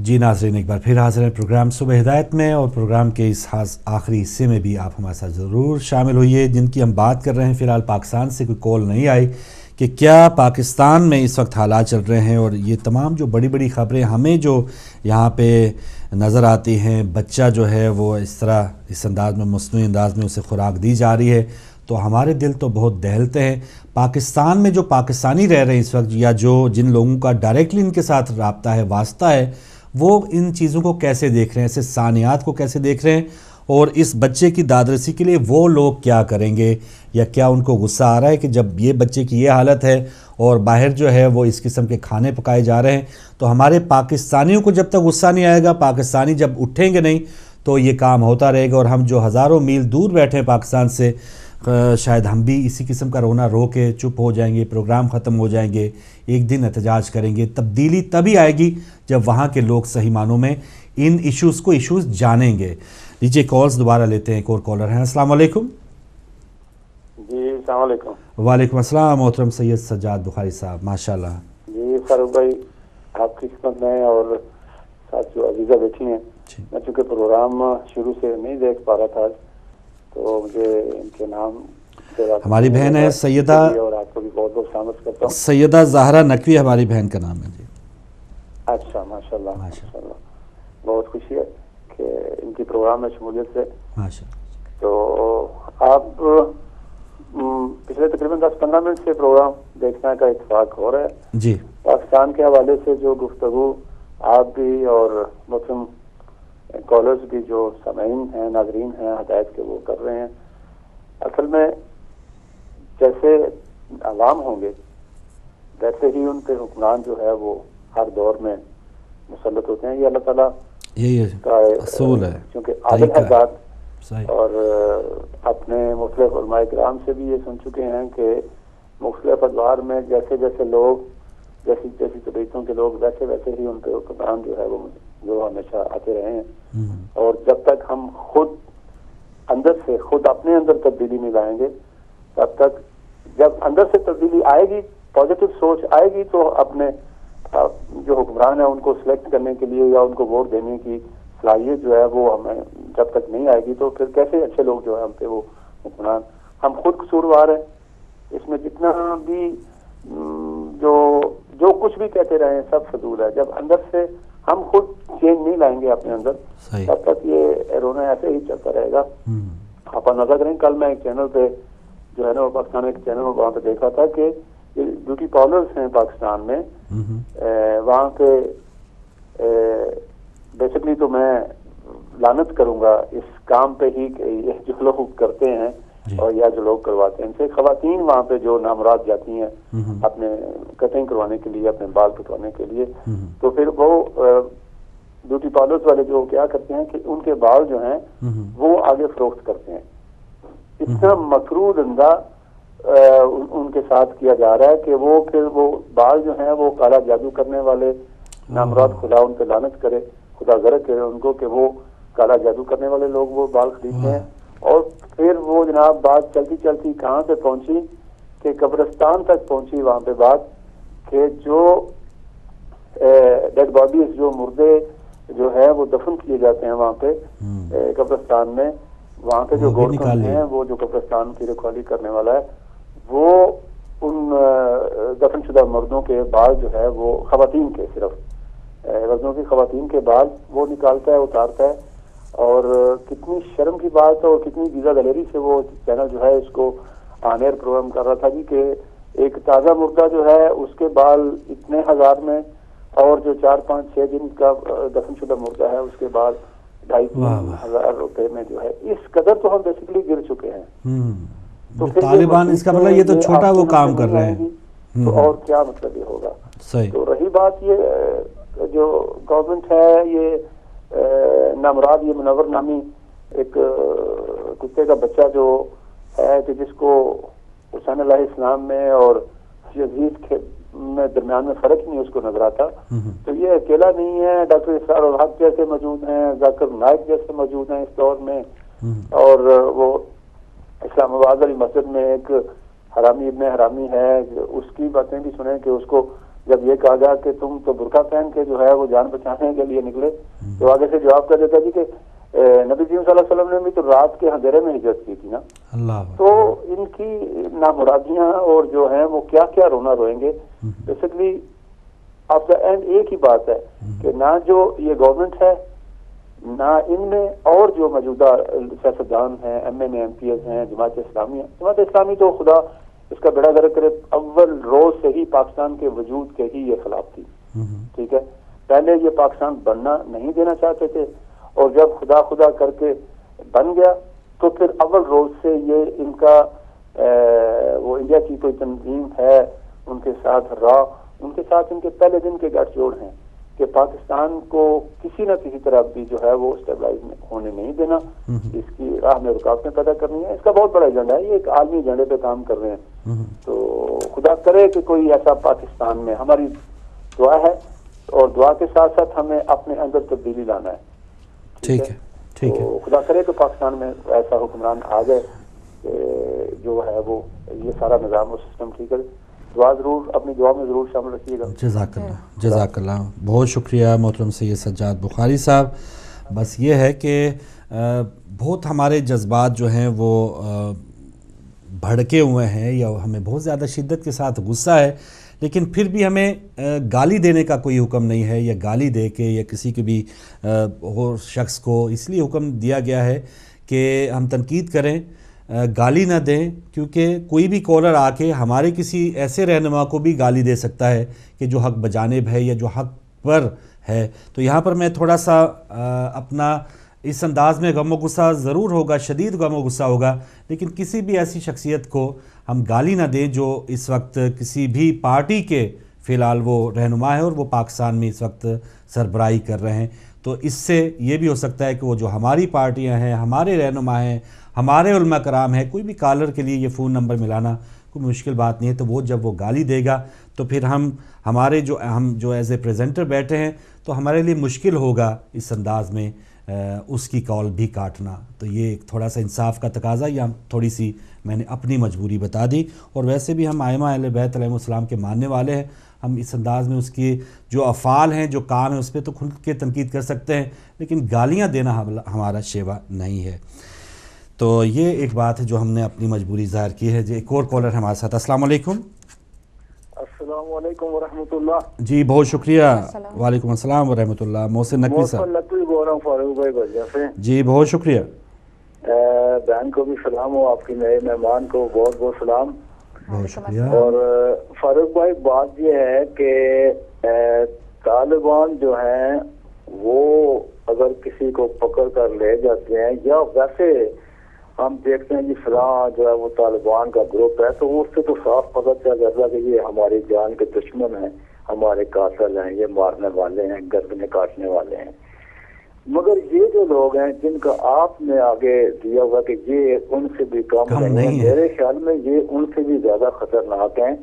جی ناظرین، ایک بار پھر حاضر ہیں پروگرام صبح ہدایت میں، اور پروگرام کے اس آخری حصے میں بھی آپ ہمارے ساتھ ضرور شامل ہوئیے. جن کی ہم بات کر رہے ہیں، فی الحال پاکستان سے کوئی کال نہیں آئی کہ کیا پاکستان میں اس وقت حالات چل رہے ہیں، اور یہ تمام جو بڑی بڑی خبریں ہمیں جو یہاں پہ نظر آتی ہیں، بچہ جو ہے وہ اس طرح اس انداز میں مصنوعی انداز میں اسے خوراک دی جا رہی ہے، تو ہمارے دل تو بہت دہلتے ہیں. پاکستان میں جو پاکستانی رہ رہے ہیں اس وقت، یا جو جن لوگوں کا ڈائریکٹلی ان کے ساتھ رابطہ ہے، واسطہ ہے، وہ ان چیزوں کو کیسے دیکھ رہے ہیں، ایسے ثانیات کو کیسے دیکھ رہے ہیں، اور اس بچے کی دادرسی کے لیے وہ لوگ کیا کریں گے، یا کیا ان کو غصہ آ رہا ہے کہ جب یہ بچے کی یہ حالت ہے اور باہر جو ہے وہ اس قسم کے کھانے پکائے جا رہے ہیں، تو ہمارے پاکستانیوں کو جب تک غصہ نہیں آئے گا، پاکستانی جب اٹھیں گے نہیں، تو یہ کام ہوتا رہے گا، اور ہم جو ہزاروں میل دور بیٹھے ہیں پاکستان سے، شاید ہم بھی اسی قسم کا رونا رو کے چپ ہو جائیں گے، پروگرام ختم ہو جائیں گے، ایک دن احتجاج کریں گے. تبدیلی تبھی آئے گی جب وہاں کے لوگ صحیح معنوں میں ان ایشوز جانیں گے. لیجیے کالز دوبارہ لیتے ہیں. ایک اور کالر ہیں. السلام علیکم. جی السلام علیکم. وعلیکم السلام. محترم سید سجاد بخاری صاحب، ماشاءاللہ. جی فاروق بھائی، آپ کی خدمت میں اور ساتھ جو عزیزہ بیٹھی ہیں، میں چونکہ پروگرام شروع سے نہیں دیکھ پا رہا تھا تو مجھے ان کے نام ہماری بہن ہے سیدہ، اور آپ کو بھی بہت بہت سلامت کرتا ہوں. سیدہ زہرا نقوی ہماری بہن کا نام ہے. جی اچھا، ماشاءاللہ ماشاءاللہ، بہت خوشی ہے کہ ان کی پروگرام میں شمولیت سے. تو آپ پچھلے تقریباً 10-15 منٹ سے پروگرام دیکھنے کا اتفاق ہو رہا ہے. جی پاکستان کے حوالے سے جو گفتگو آپ بھی اور مسلم کالرز بھی جو سامعین ہیں، ناظرین ہیں ہدایت کے، وہ کر رہے ہیں، اصل میں جیسے عوام ہوں گے ویسے ہی ان کے حکمران جو ہے وہ ہر دور میں مسلط ہوتے ہیں. یہ اللہ تعالیٰ کا اصول ہے، کیونکہ عادل ہے ذات. اور اپنے مختلف علماء کرام سے بھی یہ سن چکے ہیں کہ مختلف ادوار میں جیسے جیسے لوگ، جیسی جیسی طبیعتوں کے لوگ، ویسے ویسے ہی ان کے حکمران جو ہے وہ جو ہمیشہ آتے رہے ہیں. اور جب تک ہم خود اندر سے خود اپنے اندر تبدیلی نہیں لائیں گے، تب تک جب اندر سے تبدیلی آئے گی، پازیٹو سوچ آئے گی، تو اپنے جو حکمران ہیں ان کو سلیکٹ کرنے کے لیے یا ان کو ووٹ دینے کی صلاحیت جو ہے وہ ہمیں جب تک نہیں آئے گی، تو پھر کیسے اچھے لوگ جو ہے ہم پہ وہ حکمران. ہم خود قصوروار ہیں اس میں. جتنا بھی جو کچھ بھی کہتے رہے ہیں سب فضول ہے. جب اندر سے ہم خود چینج نہیں لائیں گے اپنے اندر، تب تک یہ رونا ایسے ہی چلتا رہے گا. آپ نظر کریں، کل میں ایک چینل پہ جو ہے نا وہ پاکستان ایک چینل میں وہاں پہ دیکھا تھا کہ بیوٹی پارلرز ہیں پاکستان میں، وہاں کے بیسکلی تو میں لعنت کروں گا اس کام پہ ہی کہ یہ جو لوگ کرتے ہیں اور یا جو لوگ کرواتے ہیں ان سے. خواتین وہاں پہ جو نامراد جاتی ہیں اپنے کٹنگ کروانے کے لیے، اپنے بال کٹوانے کے لیے، تو پھر وہ بیوٹی پارلرز والے جو کیا کرتے ہیں کہ ان کے بال جو ہیں وہ آگے فروخت کرتے ہیں. اتنا مکروہ دھندا ان کے ساتھ کیا جا رہا ہے کہ وہ پھر وہ بال جو ہیں وہ کالا جادو کرنے والے نامراد، خدا ان پہ لعنت کرے، خدا غرق کرے ان کو، کہ وہ کالا جادو کرنے والے لوگ وہ بال خریدتے ہیں. اور پھر وہ جناب بات چلتی چلتی کہاں سے پہنچی کہ قبرستان تک پہنچی. وہاں پہ بات کہ جو ڈیڈ باڈیز، جو مردے جو ہے وہ دفن کیے جاتے ہیں وہاں پہ قبرستان میں، وہاں کے جو گورکن ہیں، وہ جو قبرستان کی رکھوالی کرنے والا ہے، وہ ان دفن شدہ مردوں کے بال جو ہے وہ خواتین کے، صرف مردوں کی خواتین کے بال وہ نکالتا ہے، اتارتا ہے. اور کتنی شرم کی بات ہے، اور کتنی ویزا گیلری سے وہ چینل جو ہے اس کو آن ایئر پروگرام کر رہا تھا جی کہ ایک تازہ مردہ جو ہے اس کے بال اتنے ہزار میں، اور جو 4-5-6 دن کا دفن شدہ مردہ ہے اس کے بعد 2,500-3,000 روپے میں جو ہے. اس قدر تو ہم بیسیکلی گر چکے ہیں. تو طالبان اس کا مطلب یہ تو چھوٹا وہ کام کر رہے ہیں، تو اور کیا مطلب یہ ہوگا. تو رہی بات یہ جو گورنمنٹ ہے، یہ نامراد، یہ منور نامی ایک کتے کا بچہ جو ہے کہ جس کو حسین علیہ السلام میں اور یزید میں درمیان میں فرق نہیں اس کو نظر آتا. تو یہ اکیلا نہیں ہے، ڈاکٹر اسرار الحق جیسے موجود ہیں، ذاکر نائک جیسے موجود ہیں اس دور میں. اور وہ اسلام آباد والی مسجد میں ایک حرامی ابن حرامی ہے، اس کی باتیں بھی سنیں کہ اس کو جب یہ کہا گیا کہ تم تو برقع پہن کے جو ہے وہ جان بچانے کے لیے نکلے، تو آگے سے جواب کر دیتا جی کہ نبی کریم صلی اللہ علیہ وسلم نے بھی تو رات کے اندھیرے میں ہجرت کی تھی نا. تو ان کی نامرادیاں اور جو ہیں وہ کیا کیا رونا روئیں گے. بیسکلی آپ کا اینڈ ایک ہی بات ہے کہ نہ جو یہ گورنمنٹ ہے، نہ ان میں اور جو موجودہ سیاستدان ہیں، M N A M P S ہیں، جماعت اسلامی ہے. جماعت اسلامی تو خدا اس کا بیڑا غرق کرے، اول روز سے ہی پاکستان کے وجود کے ہی یہ خلاف تھی. ٹھیک ہے، پہلے یہ پاکستان بننا نہیں دینا چاہتے تھے، اور جب خدا خدا کر کے بن گیا تو پھر اول روز سے یہ ان کا وہ انڈیا کی کوئی تنظیم ہے ان کے ساتھ ان کے ساتھ ان کے پہلے دن کے گٹھ جوڑ ہیں کہ پاکستان کو کسی نہ کسی طرح بھی جو ہے وہ اسٹیبلائز ہونے نہیں دینا، اس کی راہ میں رکاوٹیں پیدا کرنی ہے. اس کا بہت بڑا ایجنڈا ہے، یہ ایک عالمی ایجنڈے پہ کام کر رہے ہیں. تو خدا کرے کہ کوئی ایسا پاکستان میں، ہماری دعا ہے، اور دعا کے ساتھ ساتھ ہمیں اپنے اندر تبدیلی لانا ہے. ٹھیک ہے، ٹھیک ہے. تو خدا کرے کہ پاکستان میں ایسا حکمران آ گئے کہ جو ہے وہ یہ سارا نظام و سسٹم ٹھیک ہے. دعا ضرور، اپنی دعا میں ضرور شامل رکھیے گا. جزاک اللہ، جزاک اللہ. بہت شکریہ محترم سید سجاد بخاری صاحب. بس یہ ہے کہ بہت ہمارے جذبات جو ہیں وہ بھڑکے ہوئے ہیں، یا ہمیں بہت زیادہ شدت کے ساتھ غصہ ہے، لیکن پھر بھی ہمیں گالی دینے کا کوئی حکم نہیں ہے، یا گالی دے کے یا کسی کے بھی اور شخص کو اس لیے حکم دیا گیا ہے کہ ہم تنقید کریں، گالی نہ دیں. کیونکہ کوئی بھی کالر آ کے ہمارے کسی ایسے رہنما کو بھی گالی دے سکتا ہے کہ جو حق بجانب ہے یا جو حق پر ہے. تو یہاں پر میں تھوڑا سا اپنا اس انداز میں غم و غصہ ضرور ہوگا، شدید غم و غصہ ہوگا، لیکن کسی بھی ایسی شخصیت کو ہم گالی نہ دیں جو اس وقت کسی بھی پارٹی کے فی الحال وہ رہنما ہے اور وہ پاکستان میں اس وقت سربراہی کر رہے ہیں. تو اس سے یہ بھی ہو سکتا ہے کہ وہ جو ہماری پارٹیاں ہیں، ہمارے رہنما ہیں، ہمارے علماء کرام ہیں، کوئی بھی کالر کے لیے یہ فون نمبر ملانا کوئی مشکل بات نہیں ہے. تو وہ جب وہ گالی دے گا تو پھر ہم جو ایز اے پریزنٹر بیٹھے ہیں تو ہمارے لیے مشکل ہوگا اس انداز میں اس کی کال بھی کاٹنا. تو یہ تھوڑا سا انصاف کا تقاضا، یا تھوڑی سی میں نے اپنی مجبوری بتا دی. اور ویسے بھی ہم ائمہ اہل بیت علیہم السلام کے ماننے والے ہیں، ہم اس انداز میں اس کی جو افعال ہیں، جو کام ہیں، اس پہ تو کھل کے تنقید کر سکتے ہیں، لیکن گالیاں دینا ہمارا شیوا نہیں ہے. تو یہ ایک بات ہے جو ہم نے اپنی مجبوری ظاہر کی ہے. ایک اور کالر ہمارے ساتھ. السلام علیکم. السلام علیکم ورحمۃ اللہ. جی بہت شکریہ. وعلیکم السلام ورحمۃ اللہ. محسن نقوی صاحب. نقوی بول رہا ہوں فاروق بھائی بجا سے. جی بہت شکریہ. بہن کو بھی سلام ہو، آپ کی نئے مہمان کو بہت بہت سلام. بہت شکریہ. اور فاروق بھائی بات یہ ہے کہ طالبان جو ہیں وہ اگر کسی کو پکڑ کر لے جاتے ہیں، یا ویسے ہم دیکھتے ہیں جی فلاں جو ہے وہ طالبان کا گروپ ہے، تو اس سے تو صاف پتہ چل جاتا ہے کہ یہ ہماری جان کے دشمن ہیں، ہمارے قاتل ہیں، یہ مارنے والے ہیں، گردنیں کاٹنے والے ہیں. مگر یہ جو لوگ ہیں جن کا آپ نے آگے دیا ہوا کہ یہ ان سے بھی کم نہیں ہے، میرے خیال میں یہ ان سے بھی زیادہ خطرناک ہیں.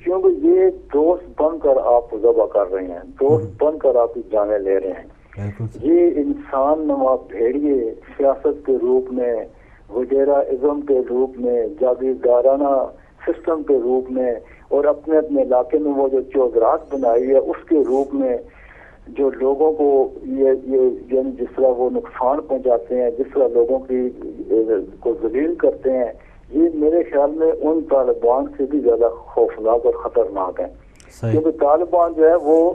کیونکہ یہ دوست بن کر آپ ذبح کر رہے ہیں، دوست بن کر آپ کی جانیں لے رہے ہیں. یہ انسان نما بھیڑیے سیاست کے روپ میں، وزیرا ازم کے روپ میں، جاگیردارانہ سسٹم کے روپ میں، اور اپنے اپنے علاقے میں وہ جو چوذرات بنائی ہے اس کے روپ میں جو لوگوں کو یہ جس طرح وہ نقصان پہنچاتے ہیں، جس طرح لوگوں کی کو ذلیل کرتے ہیں، یہ میرے خیال میں ان طالبان سے بھی زیادہ خوفناک اور خطرناک ہیں. کیونکہ طالبان جو ہے وہ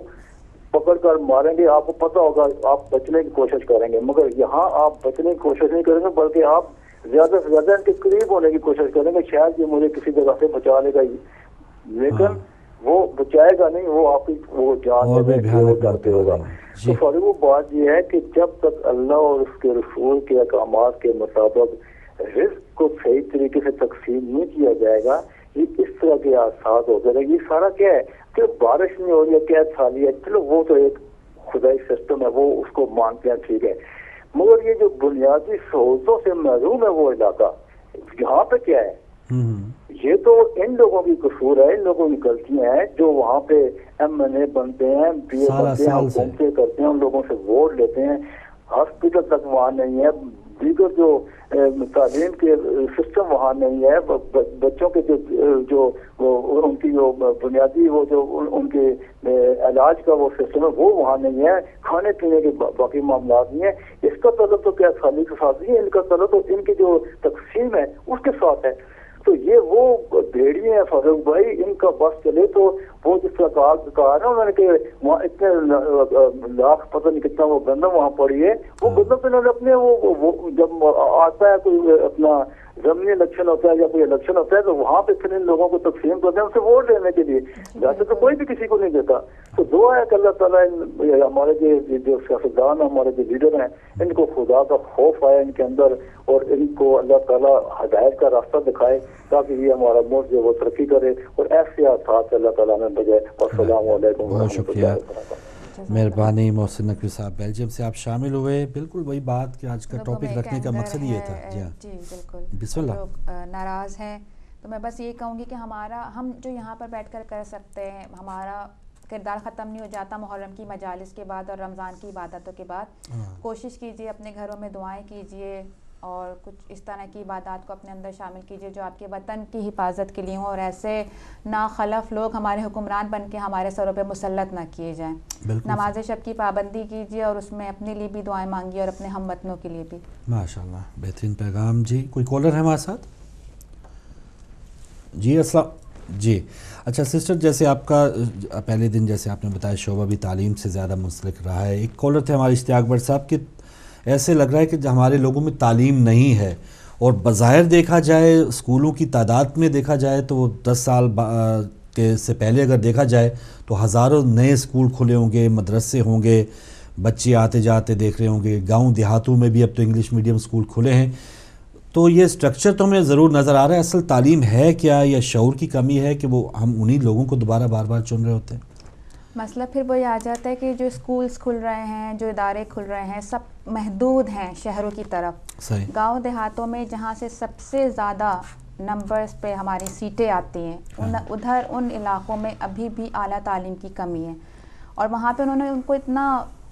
پکڑ کر ماریں گے، آپ کو پتہ ہوگا آپ بچنے کی کوشش کریں گے، مگر یہاں آپ بچنے کی کوشش نہیں کریں گے بلکہ آپ زیادہ سے زیادہ ان کے قریب ہونے کی کوشش کریں گے. شاید یہ مجھے کسی جگہ سے بچا لے گا، لیکن وہ بچائے گا نہیں، وہ آپ کی وہ جان وہ کرتے ہوگا. تو فوری وہ بات یہ ہے کہ جب تک اللہ اور اس کے رسول کے احکامات کے مطابق رزق کو صحیح طریقے سے تقسیم نہیں کیا جائے گا، یہ اس طرح کے حادثات ہوتے رہے. یہ سارا کیا ہے کہ بارش نہیں ہو رہی ہے، کیا سالی ہے، چلو وہ تو ایک خدائی سسٹم ہے، وہ اس کو مانتے ہیں، ٹھیک ہے. مگر یہ جو بنیادی سہولتوں سے محروم ہے وہ علاقہ، یہاں پہ کیا ہے، یہ تو ان لوگوں کی قصور ہے، ان لوگوں کی غلطیاں ہیں جو وہاں پہ ایم این اے بنتے ہیں، پی اے بنتے ہیں، حکومتیں کرتے ہیں، ان لوگوں سے ووٹ لیتے ہیں. ہاسپٹل تک وہاں نہیں ہے, دیگر جو تعلیم کے سسٹم وہاں نہیں ہے, بچوں کے جو ان کی جو بنیادی وہ جو ان کے علاج کا وہ سسٹم ہے وہ وہاں نہیں ہے, کھانے پینے کے باقی معاملات نہیں ہیں. اس کا تعلق تو کیا خالی کے ساتھ نہیں ہے, ان کا تعلق تو ان کی جو تقسیم ہے اس کے ساتھ ہے. تو یہ وہ بھیڑیے ہیں فاروق بھائی, ان کا بس چلے تو وہ جس کا کہا نا انہوں نے کہ وہاں اتنے لاکھ پتہ نہیں کتنا وہ گندم وہاں پڑی ہے, وہ گندم پہ انہوں نے اپنے وہ جب آتا ہے کوئی اپنا ضمنی الیکشن ہوتا ہے یا کوئی الیکشن ہوتا ہے تو وہاں پہ پھر ان لوگوں کو تقسیم کرتے ہیں ان سے ووٹ دینے کے لیے, ویسے تو کوئی بھی کسی کو نہیں دیتا. تو دعا ہے کہ اللہ تعالیٰ ہمارے جو سیاستدان ہمارے جو لیڈر ہیں ان کو خدا کا خوف آئے ان کے اندر, اور ان کو اللہ تعالیٰ ہدایت کا راستہ دکھائے تاکہ یہ ہمارا ملک جو وہ ترقی کرے, اور ایسے حادثات اللہ تعالیٰ نے بجائے. السلام علیکم. بہت شکریہ, مہربانی. محسن نقوی صاحب بیلجیم سے آپ شامل ہوئے. بالکل وہی بات کہ آج کا ٹاپک رکھنے کا مقصد یہ تھا. جی ہاں جی بالکل, بسم اللہ. لوگ ناراض ہیں تو میں بس یہ کہوں گی کہ ہم جو یہاں پر بیٹھ کر سکتے ہیں, ہمارا کردار ختم نہیں ہو جاتا محرم کی مجالس کے بعد اور رمضان کی عبادتوں کے بعد. کوشش کیجیے اپنے گھروں میں دعائیں کیجیے اور کچھ اس طرح کی عبادات کو اپنے اندر شامل کیجیے جو آپ کے وطن کی حفاظت کے لیے ہوں, اور ایسے ناخلف لوگ ہمارے حکمران بن کے ہمارے سروں پہ مسلط نہ کیے جائیں. نماز شب کی پابندی کیجیے اور اس میں اپنے لیے بھی دعائیں مانگیے اور اپنے ہم وطنوں کے لیے بھی. ماشاءاللہ, بہترین پیغام. جی کوئی کالر ہے ہمارے ساتھ؟ جی السلام. جی اچھا سسٹر, جیسے آپ کا پہلے دن جیسے آپ نے بتایا شعبہ بھی تعلیم سے زیادہ منسلک رہا ہے. ایک کالر تھے ہمارے اشتیاق بٹ صاحب کہ ایسے لگ رہا ہے کہ ہمارے لوگوں میں تعلیم نہیں ہے, اور بظاہر دیکھا جائے اسکولوں کی تعداد میں دیکھا جائے تو وہ 10 سال سے پہلے اگر دیکھا جائے تو ہزاروں نئے اسکول کھلے ہوں گے, مدرسے ہوں گے, بچے آتے جاتے دیکھ رہے ہوں گے. گاؤں دیہاتوں میں بھی اب تو انگلش میڈیم اسکول کھلے ہیں. تو یہ سٹرکچر تو ہمیں ضرور نظر آ رہا ہے, اصل تعلیم ہے کیا, یا شعور کی کمی ہے کہ وہ ہم انہی لوگوں کو دوبارہ بار بار چن رہے ہوتے ہیں؟ مسئلہ پھر وہی آ جاتا ہے کہ جو اسکولز کھل رہے ہیں, جو ادارے کھل رہے ہیں, سب محدود ہیں شہروں کی طرف. صحیح. گاؤں دیہاتوں میں جہاں سے سب سے زیادہ نمبرز پہ ہماری سیٹیں آتی ہیں ادھر ان علاقوں میں ابھی بھی اعلیٰ تعلیم کی کمی ہے, اور وہاں پہ انہوں نے ان کو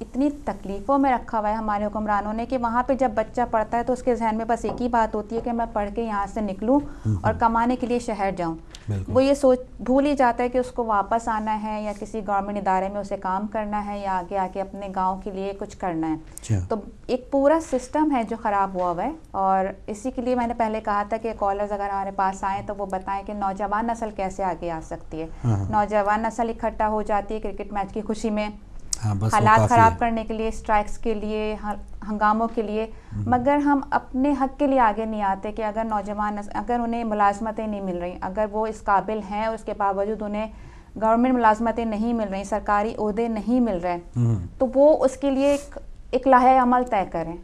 اتنی تکلیفوں میں رکھا ہوا ہے ہمارے حکمرانوں نے کہ وہاں پہ جب بچہ پڑھتا ہے تو اس کے ذہن میں بس ایک ہی بات ہوتی ہے کہ میں پڑھ کے یہاں سے نکلوں اور کمانے کے لیے شہر جاؤں. وہ یہ بھول ہی جاتا ہے کہ اس کو واپس آنا ہے یا کسی گورنمنٹ ادارے میں اسے کام کرنا ہے یا آگے آ کے اپنے گاؤں کے لیے کچھ کرنا ہے. تو ایک پورا سسٹم ہے جو خراب ہوا ہوا ہے, اور اسی کے لیے میں نے پہلے کہا تھا کہ کالرز اگر ہمارے پاس آئیں تو وہ بتائیں کہ نوجوان نسل کیسے آگے آ سکتی ہے. نوجوان نسل اکٹھا ہو جاتی ہے کرکٹ میچ کی خوشی میں, حالات خراب کرنے کے لیے, اسٹرائکس کے لیے, ہنگاموں کے لیے, مگر ہم اپنے حق کے لیے آگے نہیں آتے کہ اگر نوجوان اگر انہیں ملازمتیں نہیں مل رہی, اگر وہ اس قابل ہیں اور اس کے باوجود انہیں گورنمنٹ ملازمتیں نہیں مل رہی, سرکاری عہدے نہیں مل رہے, تو وہ اس کے لیے ایک لاہے عمل طے کریں.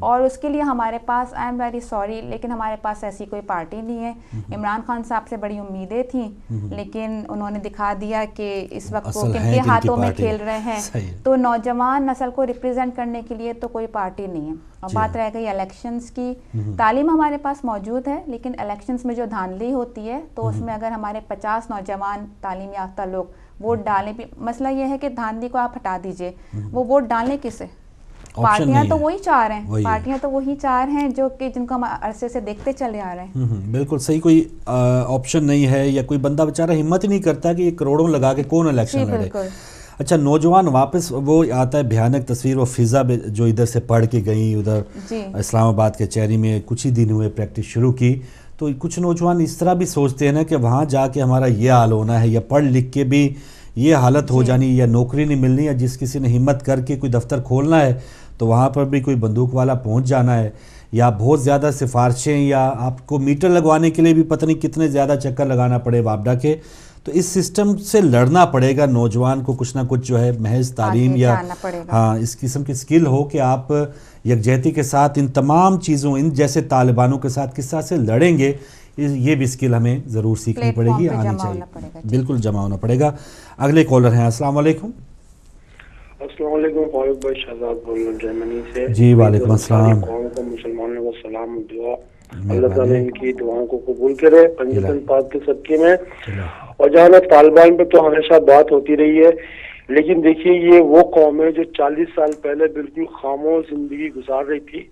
اور اس کے لیے ہمارے پاس, آئی ایم ویری سوری, لیکن ہمارے پاس ایسی کوئی پارٹی نہیں ہے. عمران خان صاحب سے بڑی امیدیں تھیں لیکن انہوں نے دکھا دیا کہ اس وقت وہ کن کے ہاتھوں میں کھیل رہے ہیں. تو نوجوان نسل کو ریپرزینٹ کرنے کے لیے تو کوئی پارٹی نہیں ہے. اور بات رہ گئی الیکشنز کی, تعلیم ہمارے پاس موجود ہے لیکن الیکشنز میں جو دھاندلی ہوتی ہے تو اس میں اگر ہمارے 50 نوجوان تعلیم یافتہ لوگ ووٹ ڈالیں, مسئلہ یہ ہے کہ دھاندلی کو آپ ہٹا دیجئے, وہ ووٹ ڈالیں کسے؟ پارٹیاں تو وہی چار ہیں, پارٹیاں تو وہی چار ہیں جو کہ جن کو ہم عرصے سے دیکھتے چلے آ رہے ہیں. بالکل صحیح, کوئی آپشن نہیں ہے, یا کوئی بندہ بیچارہ ہمت ہی نہیں کرتا کہ یہ کروڑوں لگا کے کون الیکشن لڑے. اچھا نوجوان واپس وہ آتا ہے بھیانک تصویر, وہ فضا جو ادھر سے پڑھ کے گئیں ادھر اسلام آباد کے چہری میں کچھ ہی دن ہوئے پریکٹس شروع کی, تو کچھ نوجوان اس طرح بھی سوچتے ہیں نا کہ وہاں جا کے ہمارا یہ حال ہونا ہے, یا پڑھ لکھ کے بھی یہ حالت ہو جانی, یا نوکری نہیں ملنی, یا جس کسی نے ہمت کر کے کوئی دفتر کھولنا ہے تو وہاں پر بھی کوئی بندوق والا پہنچ جانا ہے, یا بہت زیادہ سفارشیں, یا آپ کو میٹر لگوانے کے لیے بھی پتہ نہیں کتنے زیادہ چکر لگانا پڑے وابڈا کے. تو اس سسٹم سے لڑنا پڑے گا نوجوان کو, کچھ نہ کچھ جو ہے محض تعلیم یا اس قسم کی سکل ہو کہ آپ یکجہتی کے ساتھ ان تمام چیزوں, ان جیسے طالبانوں کے ساتھ کس طرح سے لڑیں گے, یہ بھی سکل ہمیں ضرور سیکھنی پڑے گی, آنی چاہیے. بالکل جمع ہونا پڑے گا. اگلے کالر ہیں. السلام علیکم. السلام علیکم فاروق بھائی, شہزاد بول رہا ہوں جرمنی سے. جی وعلیکم السلام. قوم کو, مسلمانوں کو سلام, دعا اللہ تعالیٰ ان کی دعاؤں کو قبول کرے پنجتن پاک کے صدقے میں. اور جہاں طالبان پہ تو ہمیشہ بات ہوتی رہی ہے, لیکن دیکھیے یہ وہ قوم ہے جو 40 سال پہلے بالکل خاموش زندگی گزار رہی تھی.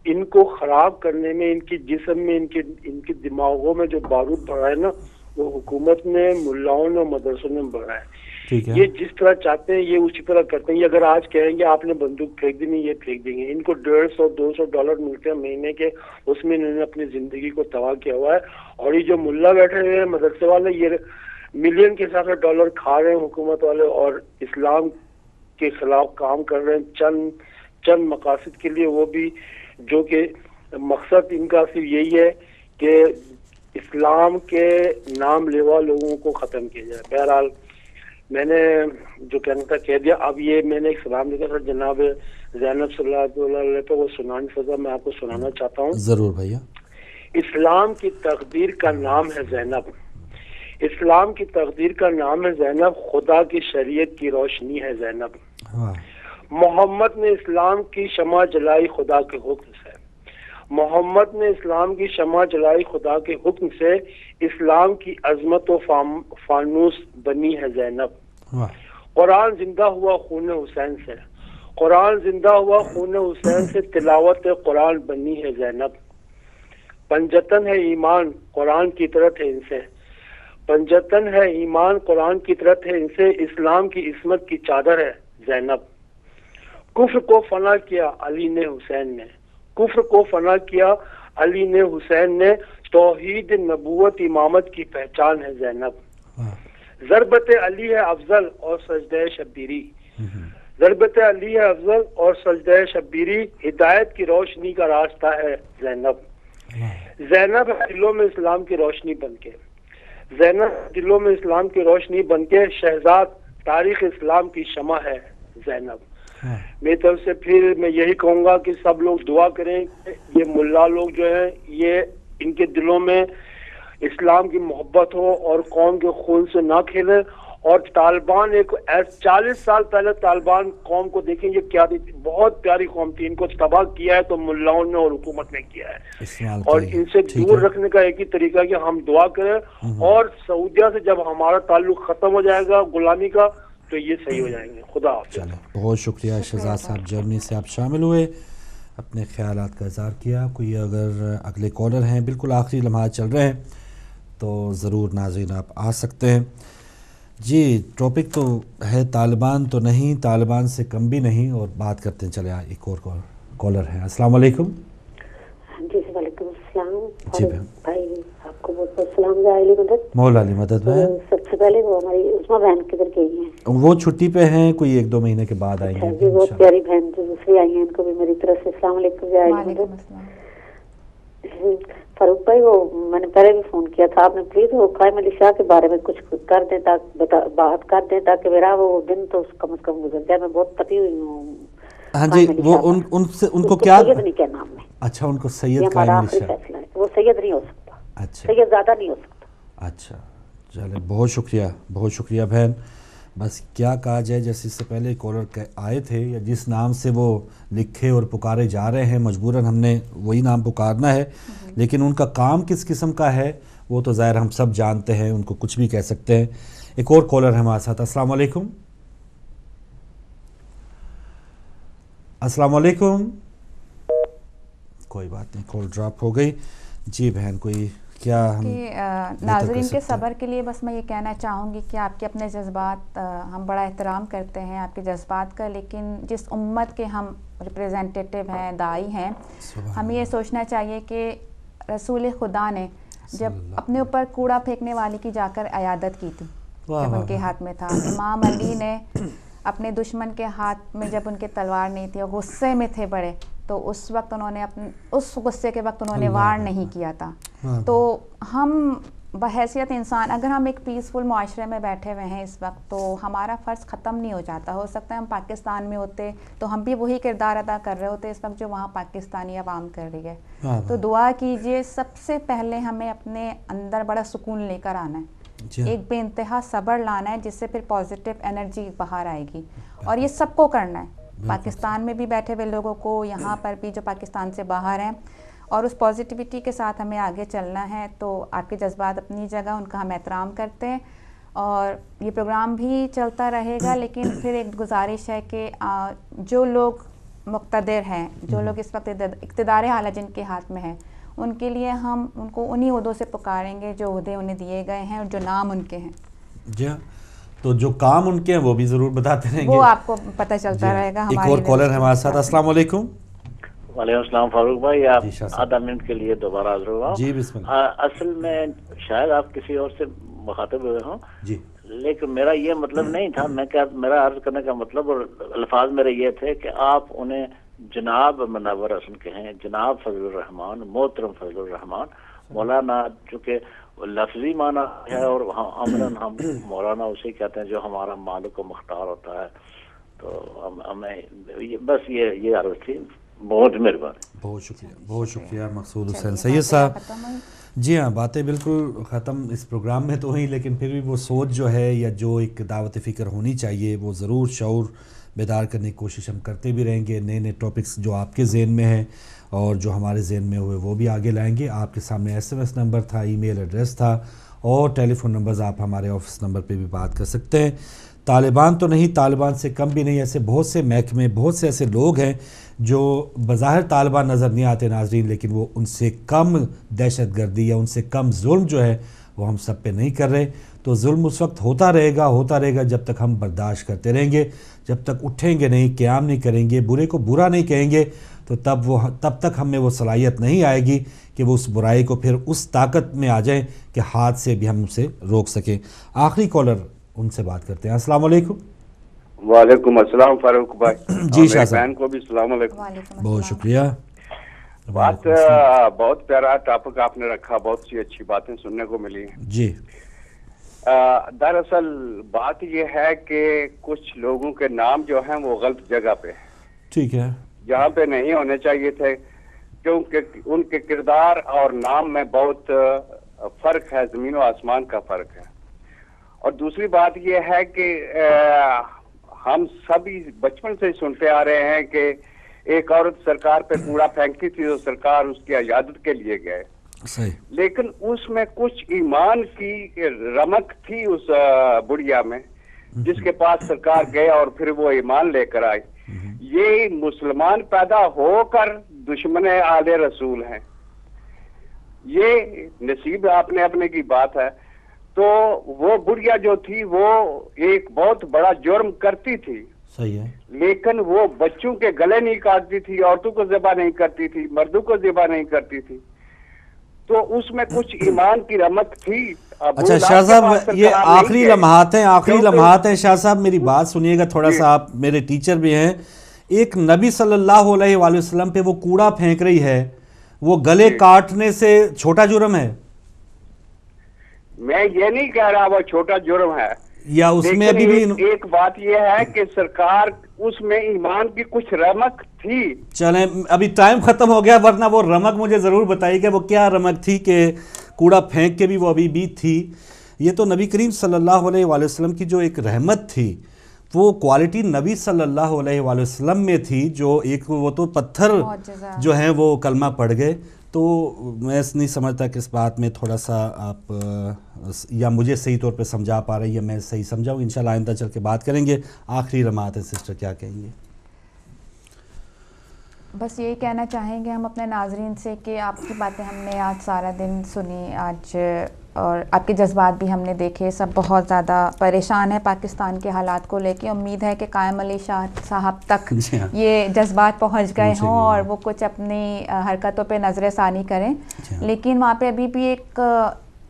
ان کو خراب کرنے میں، ان کی جسم میں، ان کے دماغوں میں جو بارود بھرا ہے نا، وہ حکومت نے، ملاؤں نے اور مدرسوں نے بھرا ہے. یہ جس طرح چاہتے ہیں یہ اسی طرح کرتے ہیں. یہ اگر آج کہیں گے آپ نے بندوق پھینک دینی، یہ پھینک دیں گے. ان کو $150-200 ملتے ہیں مہینے کے، اس میں انہوں نے اپنی زندگی کو تباہ کیا ہوا ہے. اور یہ جو ملا بیٹھے ہوئے ہیں مدرسے والے، یہ ملین کے حساب سے ڈالر کھا رہے ہیں حکومت والے، اور اسلام کے خلاف کام کر رہے ہیں چند مقاصد کے لیے، وہ بھی جو کہ مقصد ان کا صرف یہی ہے کہ اسلام کے نام لیوا لوگوں کو ختم کیا جائے. بہرحال میں نے جو کہنا تھا کہہ دیا. اب یہ میں نے ایک سلام لکھا تھا جناب زینب صلی اللہ علیہ پہ، وہ سنانی سزا میں آپ کو سنانا چاہتا ہوں. ضرور بھیا. اسلام کی تقدیر کا نام ہے زینب، اسلام کی تقدیر کا نام ہے زینب، خدا کی شریعت کی روشنی ہے زینب. محمد نے اسلام کی شمع جلائی خدا کے حکم سے، محمد نے اسلام کی شمع جلائی خدا کے حکم سے، اسلام کی عظمت و فانوس بنی ہے زینب. قرآن زندہ ہوا خون حسین سے، قرآن زندہ ہوا خون حسین سے، تلاوت قرآن بنی ہے زینب. پنجتن ہے ایمان قرآن کی طرف ہے ان سے، پنجتن ہے ایمان قرآن کی طرف ہے ان سے، اسلام کی عصمت کی چادر ہے زینب. کفر کو فنا کیا علی نے حسین نے، کفر کو فنا کیا علی نے حسین نے، توحید نبوت امامت کی پہچان ہے زینب. ضربت علی ہے افضل اور سجدہ شبیری، ضربت علی ہے افضل اور سجدہ شبیری، ہدایت کی روشنی کا راستہ ہے زینب. زینب دلوں میں اسلام کی روشنی بن کے، زینب دلوں میں اسلام کی روشنی بن کے، شہزاد تاریخ اسلام کی شمع ہے زینب. میری طرف سے پھر میں یہی کہوں گا کہ سب لوگ دعا کریں کہ یہ ملا لوگ جو ہیں یہ ان کے دلوں میں اسلام کی محبت ہو اور قوم کے خون سے نہ کھیلیں. اور طالبان ایک 40 سال پہلے طالبان قوم کو دیکھیں، یہ کیا تھی، بہت پیاری قوم تھی. ان کو تباہ کیا ہے تو ملاؤں نے اور حکومت نے کیا ہے. اور ان سے دور رکھنے کا ایک ہی طریقہ کہ ہم دعا کریں، اور سعودیہ سے جب ہمارا تعلق ختم ہو جائے گا غلامی کا تو یہ صحیح ہو جائیں گے. خدا حافظ. چلیں، بہت شکریہ شہزاد صاحب، جرمنی سے آپ شامل ہوئے، اپنے خیالات کا اظہار کیا. کوئی اگر اگلے کالر ہیں، بالکل آخری لمحات چل رہے ہیں تو ضرور ناظرین آپ آ سکتے ہیں. جی ٹاپک تو ہے طالبان تو نہیں، طالبان سے کم بھی نہیں، اور بات کرتے ہیں. چلے ایک اور کالر ہیں. السلام علیکم. جی وعلیکم السلام. جی بھائی آپ کو بہت بہت سلام. علی مدد، مولا علی مدد بھائی. سب سے پہلے وہ ہماری عثما بہن کدھر گئی ہیں؟ وہ چھٹی پہ ہیں، کوئی 1-2 مہینے کے بعد آئیں گے. جی بہت پیاری بہن جو دوسری آئی ہیں، ان کو بھی میری طرف سے السلام علیکم. وعلیکم السلام. فاروق بھائی وہ میں نے پہلے بھی فون کیا تھا، آپ نے پلیز وہ قائم علی شاہ کے بارے میں کچھ کر دیں، بات کر دیں تاکہ میرا وہ دن تو کم از کم گزر جائے. میں بہت تپی ہوئی ہوں. ہاں جی، وہ ان کو کیا، سید نہیں کہنا ہم نے. اچھا، ان کو سید قائم علی شاہ. وہ سید نہیں ہو سکتا. اچھا، سید زیادہ نہیں ہو سکتا. اچھا چلے، بہت شکریہ، بہت شکریہ بہن. بس کیا کہا جائے، جیسے اس سے پہلے کالر آئے تھے، یا جس نام سے وہ لکھے اور پکارے جا رہے ہیں مجبوراً ہم نے وہی نام پکارنا ہے. لیکن ان کا کام کس قسم کا ہے وہ تو ظاہر ہم سب جانتے ہیں، ان کو کچھ بھی کہہ سکتے ہیں. ایک اور کالر ہے ہمارے ساتھ. السلام علیکم. السلام علیکم. کوئی بات نہیں، کال ڈراپ ہو گئی. جی بہن، کوئی کیا ناظرین کے صبر کے لیے بس میں یہ کہنا چاہوں گی کہ آپ کے اپنے جذبات، ہم بڑا احترام کرتے ہیں آپ کے جذبات کا، لیکن جس امت کے ہم ریپریزنٹیٹیو ہیں، داعی ہیں، ہمیں یہ سوچنا چاہیے کہ رسول خدا نے جب اپنے اوپر کوڑا پھینکنے والی کی جا کر عیادت کی تھی جب ان کے ہاتھ میں تھا. امام علی نے اپنے دشمن کے ہاتھ میں جب ان کے تلوار نہیں تھی، غصے میں تھے بڑے، تو اس وقت انہوں نے اس غصے کے وقت انہوں نے وار نہیں کیا تھا. تو ہم بحیثیت انسان اگر ہم ایک پیسفل معاشرے میں بیٹھے ہوئے ہیں اس وقت، تو ہمارا فرض ختم نہیں ہو جاتا. ہو سکتا ہے ہم پاکستان میں ہوتے تو ہم بھی وہی کردار ادا کر رہے ہوتے اس وقت جو وہاں پاکستانی عوام کر رہی ہے. تو دعا کیجئے، سب سے پہلے ہمیں اپنے اندر بڑا سکون لے کر آنا ہے، ایک بے انتہا صبر لانا ہے، جس سے پھر پازیٹیو انرجی باہر آئے گی. اور یہ سب کو کرنا ہے، پاکستان میں بھی بیٹھے ہوئے لوگوں کو، یہاں پر بھی جو پاکستان سے باہر ہیں، اور اس پازیٹیوٹی کے ساتھ ہمیں آگے چلنا ہے. تو آپ کے جذبات اپنی جگہ، ان کا ہم احترام کرتے ہیں، اور یہ پروگرام بھی چلتا رہے گا، لیکن پھر ایک گزارش ہے کہ جو لوگ مقتدر ہیں، جو لوگ اس وقت اقتدار اعلیٰ جن کے ہاتھ میں ہے، ان کے لیے ہم ان کو انہی عہدوں سے پکاریں گے جو عہدے انہیں دیے گئے ہیں اور جو نام ان کے ہیں. جی ہاں، تو جو کام ان کے ہیں وہ بھی ضرور بتاتے رہیں گے، وہ آپ کو پتہ چلتا رہے گا. ایک اور کالر ہے ہمارے ساتھ. السلام علیکم. وعلیکم السلام فاروق بھائی، آپ آدھا منٹ کے لیے دوبارہ حاضر ہوا. جی بسم اللہ. اصل میں شاید آپ کسی اور سے مخاطب ہوئے ہوں جی، لیکن میرا یہ مطلب نہیں تھا. میرا عرض کرنے کا مطلب اور الفاظ میرے یہ تھے کہ آپ انہیں جناب منور حسن کہیں، جناب فضل الرحمان، محترم فضل الرحمان. مولانا چونکہ لفظی معنی ہے اور عملاً ہم مولانا اسے کہتے ہیں جو ہمارا مالک و مختار ہوتا ہے. تو ہمیں بس یہ عرض تھی. بہت مہربانی. بہت شکریہ، بہت شکریہ مقصود حسین سید صاحب. جی ہاں، باتیں بالکل ختم اس پروگرام میں تو ہوئی، لیکن پھر بھی وہ سوچ جو ہے یا جو ایک دعوت فکر ہونی چاہیے وہ ضرور شعور بیدار کرنے کی کوشش ہم کرتے بھی رہیں گے. نئے ٹاپکس جو آپ کے ذہن میں ہیں اور جو ہمارے ذہن میں ہوئے وہ بھی آگے لائیں گے. آپ کے سامنے SMS نمبر تھا، ای میل ایڈریس تھا اور ٹیلی فون نمبرز. آپ ہمارے آفس نمبر پہ بھی بات کر سکتے ہیں. طالبان تو نہیں، طالبان سے کم بھی نہیں، ایسے بہت سے محکمے، بہت سے ایسے لوگ ہیں جو بظاہر طالبان نظر نہیں آتے ناظرین، لیکن وہ ان سے کم دہشت گردی یا ان سے کم ظلم جو ہے وہ ہم سب پہ نہیں کر رہے. تو ظلم اس وقت ہوتا رہے گا جب تک ہم برداشت کرتے رہیں گے. جب تک اٹھیں گے نہیں، قیام نہیں کریں گے، برے کو برا نہیں کہیں گے، تو تب تک ہم میں وہ صلاحیت نہیں آئے گی کہ وہ اس برائی کو پھر اس طاقت میں آ جائیں کہ ہاتھ سے بھی ہم اسے روک سکیں. آخری کالر ان سے بات کرتے ہیں. السلام علیکم. وعلیکم السلام فاروق بھائی. جی شاہ صاحب. بہن کو بھی السلام علیکم. بہت شکریہ. بات بہت پیارا ٹاپک آپ نے رکھا، بہت سی اچھی باتیں سننے کو ملی ہیں. جی دراصل بات یہ ہے کہ کچھ لوگوں کے نام جو ہیں وہ غلط جگہ پہ ہیں. ٹھیک ہے. جہاں پہ نہیں ہونے چاہیے تھے، کیونکہ ان کے کردار اور نام میں بہت فرق ہے، زمین و آسمان کا فرق ہے. اور دوسری بات یہ ہے کہ ہم سبھی بچپن سے سنتے آ رہے ہیں کہ ایک عورت سرکار پہ کوڑا پھینکتی تھی تو سرکار اس کی عیادت کے لیے گئے. صحیح. لیکن اس میں کچھ ایمان کی رمق تھی اس بڑھیا میں، جس کے پاس سرکار گئے اور پھر وہ ایمان لے کر آئی. یہ مسلمان پیدا ہو کر دشمن آل رسول ہیں. یہ نصیب اپنے اپنے کی بات ہے. تو وہ بڑھیا جو تھی وہ ایک بہت بڑا جرم کرتی تھی. صحیح ہے. لیکن وہ بچوں کے گلے نہیں کاٹتی تھی، عورتوں کو ذبح نہیں کرتی تھی، مردوں کو ذبح نہیں کرتی تھی. تو اس میں کچھ ایمان کی رمق تھی. اچھا شاہ صاحب، یہ آخری لمحات ہیں. شاہ صاحب میری بات سنیے گا تھوڑا سا، آپ میرے ٹیچر بھی ہیں. ایک نبی صلی اللہ علیہ وآلہ وسلم پہ وہ کوڑا پھینک رہی ہے، وہ گلے کاٹنے سے چھوٹا جرم ہے؟ میں یہ نہیں کہہ رہا وہ چھوٹا جرم ہے، یا اس میں ابھی بھی ایک بات یہ ہے کہ سرکار اس میں ایمان کی کچھ رمق تھی. چلیں ابھی ٹائم ختم ہو گیا، ورنہ وہ رمق مجھے ضرور بتائیے کہ وہ کیا رمق تھی کہ کوڑا پھینک کے بھی وہ ابھی بھی تھی. یہ تو نبی کریم صلی اللہ علیہ وآلہ وسلم کی جو ایک رحمت تھی، وہ کوالٹی نبی صلی اللہ علیہ وآلہ وسلم میں تھی، جو ایک وہ تو پتھر جو ہیں وہ کلمہ پڑھ گئے. تو میں نہیں سمجھتا کہ اس بات میں تھوڑا سا آپ یا مجھے صحیح طور پہ سمجھا پا رہے ہیں یا میں صحیح سمجھاؤں. انشاءاللہ آئندہ چل کے بات کریں گے. آخری لمحات ہیں سسٹر، کیا کہیں گے؟ بس یہی کہنا چاہیں گے ہم اپنے ناظرین سے کہ آپ کی باتیں ہم نے آج سارا دن سنی آج، اور آپ کے جذبات بھی ہم نے دیکھے. سب بہت زیادہ پریشان ہیں پاکستان کے حالات کو لے کے. امید ہے کہ قائم علی شاہ صاحب تک یہ جذبات پہنچ گئے ہوں اور وہ کچھ اپنی حرکتوں پہ نظر ثانی کریں. لیکن وہاں پہ ابھی بھی ایک،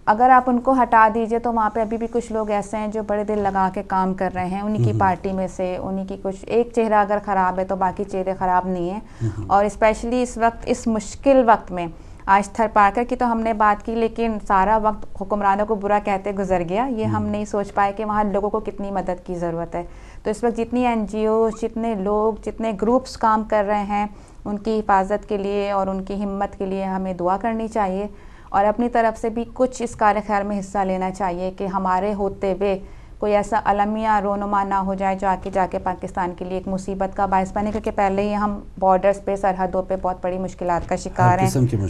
اگر آپ ان کو ہٹا دیجئے تو وہاں پہ ابھی بھی کچھ لوگ ایسے ہیں جو بڑے دل لگا کے کام کر رہے ہیں. انہی کی پارٹی میں سے انہی کی کچھ ایک چہرہ اگر خراب ہے تو باقی چہرے خراب نہیں ہیں. اور اسپیشلی اس وقت، اس مشکل وقت میں، آج تھر پارکر کی تو ہم نے بات کی لیکن سارا وقت حکمرانوں کو برا کہتے گزر گیا. یہ ہم نہیں سوچ پائے کہ وہاں لوگوں کو کتنی مدد کی ضرورت ہے. تو اس وقت جتنی NGOs، جتنے لوگ، جتنے گروپس کام کر رہے ہیں، ان کی حفاظت کے لیے اور ان کی ہمت کے لیے ہمیں دعا کرنی چاہیے، اور اپنی طرف سے بھی کچھ اس کار خیر میں حصہ لینا چاہیے کہ ہمارے ہوتے ہوئے کوئی ایسا المیہ رونما نہ ہو جائے جو آگے جا کے پاکستان کے لیے ایک مصیبت کا باعث بنے، کیونکہ پہلے ہی ہم بارڈرز پہ سرحدوں پہ بہت بڑی مشکلات کا شکار ہیں،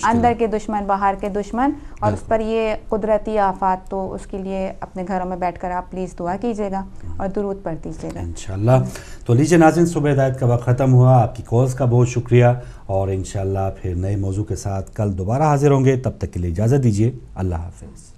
اندر کے دشمن باہر کے دشمن، اور اس پر یہ قدرتی آفات، تو اس کے لیے اپنے گھروں میں بیٹھ کر آپ پلیز دعا کیجیے گا اور درود پڑھ دیجیے گا انشاءاللہ۔ تو لیجیے ناظرین، صبح ہدایت کا وقت ختم ہوا، آپ کی کالز کا بہت شکریہ، اور انشاءاللہ پھر نئے موضوع کے ساتھ کل دوبارہ حاضر ہوں گے، تب تک کے لیے اجازت دیجیے، اللہ حافظ۔